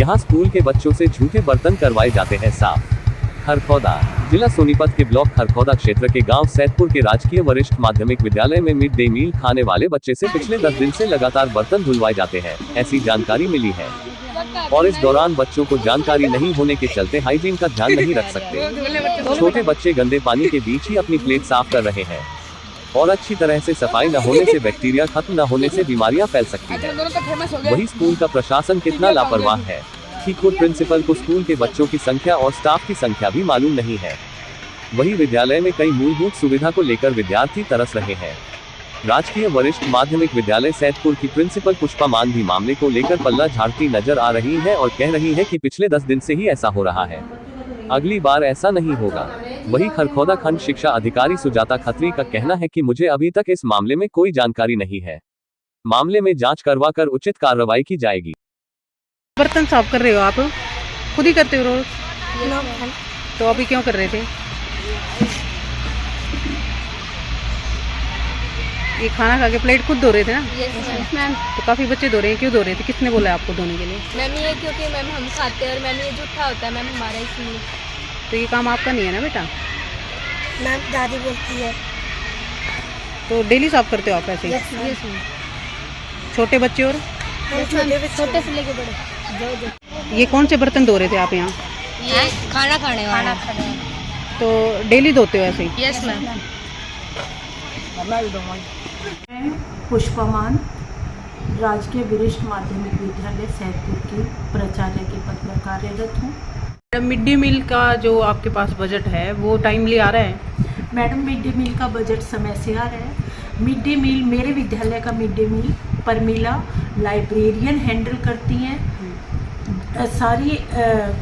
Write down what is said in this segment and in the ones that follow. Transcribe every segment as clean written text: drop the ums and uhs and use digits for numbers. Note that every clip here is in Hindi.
यहाँ स्कूल के बच्चों से झूठे बर्तन करवाए जाते हैं साफ। खरखौदा जिला सोनीपत के ब्लॉक खरखौदा क्षेत्र के गांव सैदपुर के राजकीय वरिष्ठ माध्यमिक विद्यालय में मिड डे मील खाने वाले बच्चे से पिछले 10 दिन से लगातार बर्तन धुलवाए जाते हैं, ऐसी जानकारी मिली है। और इस दौरान बच्चों को जानकारी नहीं होने के चलते हाइजीन का ध्यान नहीं रख सकते। छोटे बच्चे गंदे पानी के बीच ही अपनी प्लेट साफ कर रहे हैं और अच्छी तरह से सफाई न होने से बैक्टीरिया खत्म न होने से बीमारियां फैल सकती हैं। वही स्कूल का प्रशासन कितना लापरवाह है कि खुद प्रिंसिपल को स्कूल के बच्चों की संख्या और स्टाफ की संख्या भी मालूम नहीं है। वही विद्यालय में कई मूलभूत सुविधा को लेकर विद्यार्थी तरस रहे हैं। राजकीय वरिष्ठ माध्यमिक विद्यालय सैदपुर की प्रिंसिपल पुष्पा मान भी मामले को लेकर पल्ला झाड़ती नजर आ रही है और कह रही है कि पिछले 10 दिन से ही ऐसा हो रहा है, अगली बार ऐसा नहीं होगा। वही खरखौदा खंड शिक्षा अधिकारी सुजाता खत्री का कहना है कि मुझे अभी तक इस मामले में कोई जानकारी नहीं है, मामले में जांच करवाकर उचित कार्रवाई की जाएगी। बर्तन साफ कर रहे हो आप? खुद ही करते हो रोज? तो अभी क्यों कर रहे थे? ये खाना खा के प्लेट खुद धो रहे थे ना? Yes ma'am. तो काफी बच्चे धो रहे हैं, क्यों धो रहे थे? किसने बोला आपको धोने के लिए? मैम ये क्योंकि मैम हम खाते हैं और मैम ये जूठा होता है मैम हमारा, इसलिए। तो ये काम आपका नहीं है ना बेटा? मैम दादी बोलती है। तो डेली साफ करते हो आप ऐसे? Yes ma'am. छोटे बच्चे और छोटे से लेके बड़े जो ये कौन से बर्तन धो रहे थे आप यहाँ? ये खाना खाने वाला। तो डेली धोते हो ऐसे ही? Yes ma'am. मैं पुष्पा मान राजकीय वरिष्ठ माध्यमिक विद्यालय सैदपुर की प्राचार्य के पद पर कार्यरत हूँ। मिड डे मील का जो आपके पास बजट है वो टाइमली आ रहा है? मैडम मिड डे मील का बजट समय से आ रहा है। मिड डे मील मेरे विद्यालय का mid day meal Pramila librarian handle करती हैं, सारी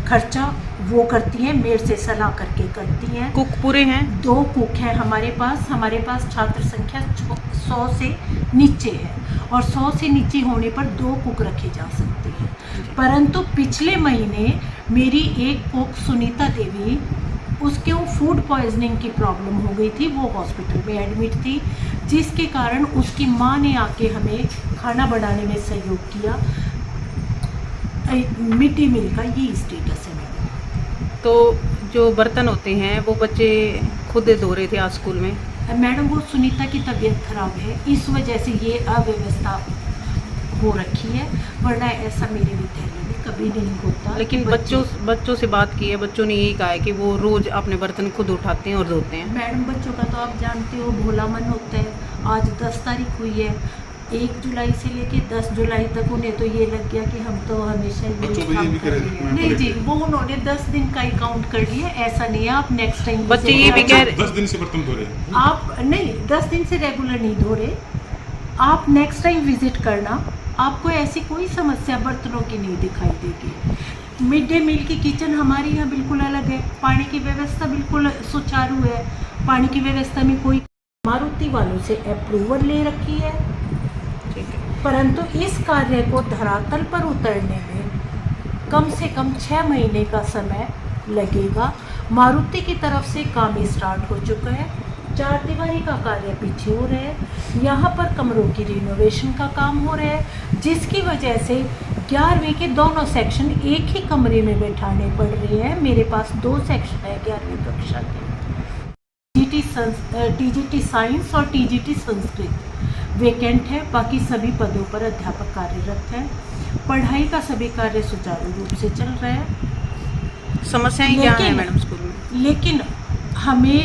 खर्चा वो करती हैं, मेरे से सलाह करके करती हैं। कुक पूरे हैं? 2 कुक हैं हमारे पास छात्र संख्या 100 से नीचे है और 100 से नीचे होने पर 2 कुक रखे जा सकते हैं। परंतु पिछले महीने मेरी एक कुक सुनीता देवी, उसके वो फूड पॉइजनिंग की प्रॉब्लम हो गई थी, वो हॉस्पिटल में एडमिट थी, जिसके कारण उसकी माँ ने आके हमें खाना बनाने में सहयोग किया। मिड डे मील का ये स्टेटस है मैडम। तो जो बर्तन होते हैं वो बच्चे खुद धो रहे थे आज स्कूल में? मैडम वो सुनीता की तबीयत खराब है, इस वजह से ये अव्यवस्था हो रखी है, वरना ऐसा मेरे विद्यालय में कभी नहीं होता। लेकिन बच्चों से बात की है, बच्चों ने यही कहा है कि वो रोज अपने बर्तन खुद उठाते हैं और धोते हैं। मैडम बच्चों का तो आप जानते हो भोला मन होता है। आज 10 तारीख हुई है, 1 जुलाई से लेके 10 जुलाई तक उन्हें तो ये लग गया कि हम तो हमेशा काम कर रहे हैं। नहीं जी, वो उन्होंने 10 दिन का ही काउंट कर लिया, ऐसा नहीं है। आप नेक्स्ट टाइम बच्चे ये भी कह रहे 10 दिन से बर्तन धो रहे हैं आप? नहीं, 10 दिन से रेगुलर नहीं धो रहे आप। नेक्स्ट टाइम विजिट करना, आपको ऐसी कोई समस्या बर्तनों की नहीं दिखाई देगी। मिड डे मील की किचन हमारे यहाँ बिल्कुल अलग है, पानी की व्यवस्था बिल्कुल सुचारू है, पानी की व्यवस्था में कोई मारुति वालों से अप्रूवल ले रखी है। परंतु इस कार्य को धरातल पर उतरने में कम से कम 6 महीने का समय लगेगा। मारुति की तरफ से काम स्टार्ट हो चुका है, 4 दीवारी का कार्य पीछे हो रहा है, यहाँ पर कमरों की रिनोवेशन का काम हो रहा है, जिसकी वजह से 11वीं के दोनों सेक्शन एक ही कमरे में बैठाने पड़ रहे हैं। मेरे पास 2 सेक्शन है 11वीं कक्षा के, टीजीटी साइंस और टीजीटी संस्कृत वेकेंट है, बाकी सभी पदों पर अध्यापक कार्यरत हैं। पढ़ाई का सभी कार्य सुचारू रूप से चल रहा है। समस्याएं क्या हैं मैडम स्कूल में? लेकिन हमें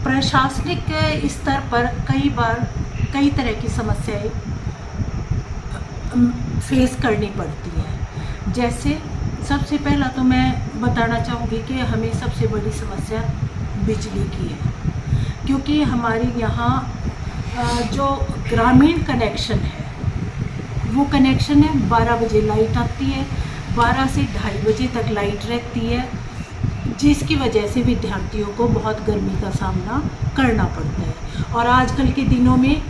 प्रशासनिक स्तर पर कई तरह की समस्याएं फेस करनी पड़ती हैं। जैसे सबसे पहला तो मैं बताना चाहूँगी कि हमें सबसे बड़ी समस्या बिजली की है, क्योंकि हमारे यहाँ जो ग्रामीण कनेक्शन है वो कनेक्शन है 12 बजे लाइट आती है, 12 से 2:30 बजे तक लाइट रहती है, जिसकी वजह से विद्यार्थियों को बहुत गर्मी का सामना करना पड़ता है। और आजकल के दिनों में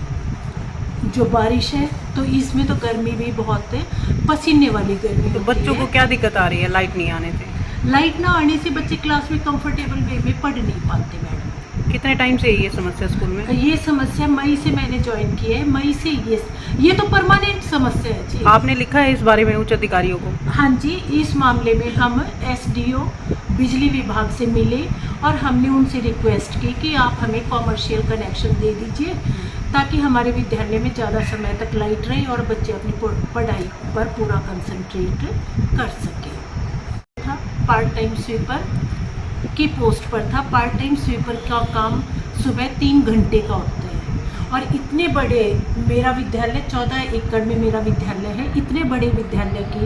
जो बारिश है तो इसमें तो गर्मी भी बहुत है, पसीने वाली गर्मी। तो बच्चों को क्या दिक्कत आ रही है लाइट नहीं आने से? लाइट ना आने से बच्चे क्लास में कंफर्टेबल वे में पढ़ नहीं पाते मैडम। कितने टाइम से ये समस्या स्कूल में? ये समस्या मई से मैंने ज्वाइन की है, मई से ये तो परमानेंट समस्या है जी। आपने लिखा है इस बारे में उच्च अधिकारियों को? हाँ जी, इस मामले में हम एसडीओ बिजली विभाग से मिले और हमने उनसे रिक्वेस्ट की कि आप हमें कॉमर्शियल कनेक्शन दे दीजिए ताकि हमारे विद्यालय में ज़्यादा समय तक लाइट रहे और बच्चे अपनी पढ़ाई पर पूरा कंसंट्रेट कर सकें। था पार्ट टाइम स्वीपर की पोस्ट पर था। पार्ट टाइम स्वीपर का काम सुबह 3 घंटे का होता है और इतने बड़े मेरा विद्यालय 14 एकड़ में मेरा विद्यालय है, इतने बड़े विद्यालय की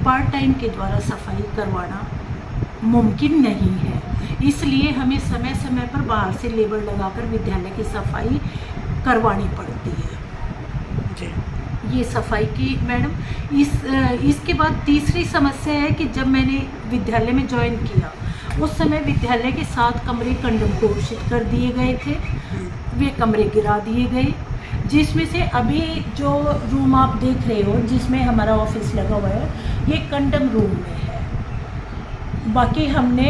पार्ट टाइम के द्वारा सफाई करवाना मुमकिन नहीं है। इसलिए हमें समय समय पर बाहर से लेबर लगाकर विद्यालय की सफाई करवानी पड़ती है जी। ये सफाई की मैडम। इसके बाद तीसरी समस्या है कि जब मैंने विद्यालय में ज्वाइन किया उस समय विद्यालय के 7 कमरे कंडम घोषित कर दिए गए थे, वे कमरे गिरा दिए गए, जिसमें से अभी जो रूम आप देख रहे हो जिसमें हमारा ऑफिस लगा हुआ है ये कंडम रूम में है। बाकी हमने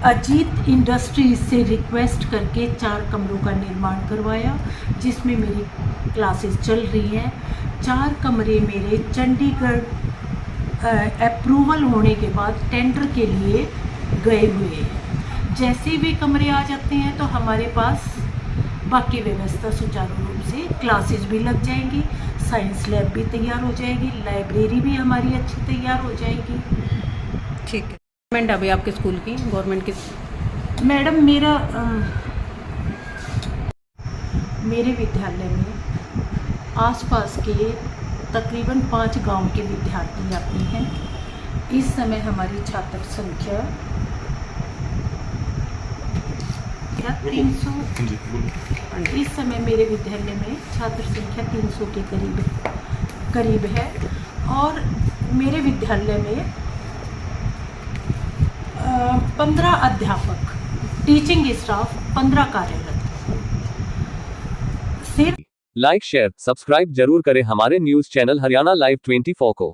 अजीत इंडस्ट्रीज से रिक्वेस्ट करके 4 कमरों का निर्माण करवाया जिसमें मेरी क्लासेस चल रही हैं। 4 कमरे मेरे चंडीगढ़ अप्रूवल होने के बाद टेंडर के लिए गए हुए हैं। जैसे भी कमरे आ जाते हैं तो हमारे पास बाकी व्यवस्था सुचारू रूप से क्लासेस भी लग जाएंगी, साइंस लैब भी तैयार हो जाएगी, लाइब्रेरी भी हमारी अच्छी तैयार हो जाएगी। ठीक है। गवर्नमेंट अभी आपके स्कूल की गवर्नमेंट की मैडम मेरे विद्यालय में आसपास के तकरीबन 5 गांव के विद्यार्थी आते हैं। इस समय हमारी छात्र संख्या 300। इस समय मेरे विद्यालय में छात्र संख्या 300 के करीब है और मेरे विद्यालय में 15 अध्यापक, टीचिंग स्टाफ 15 कार्यरत। सिर्फ लाइक शेयर सब्सक्राइब जरूर करें हमारे न्यूज चैनल हरियाणा लाइव 24 को।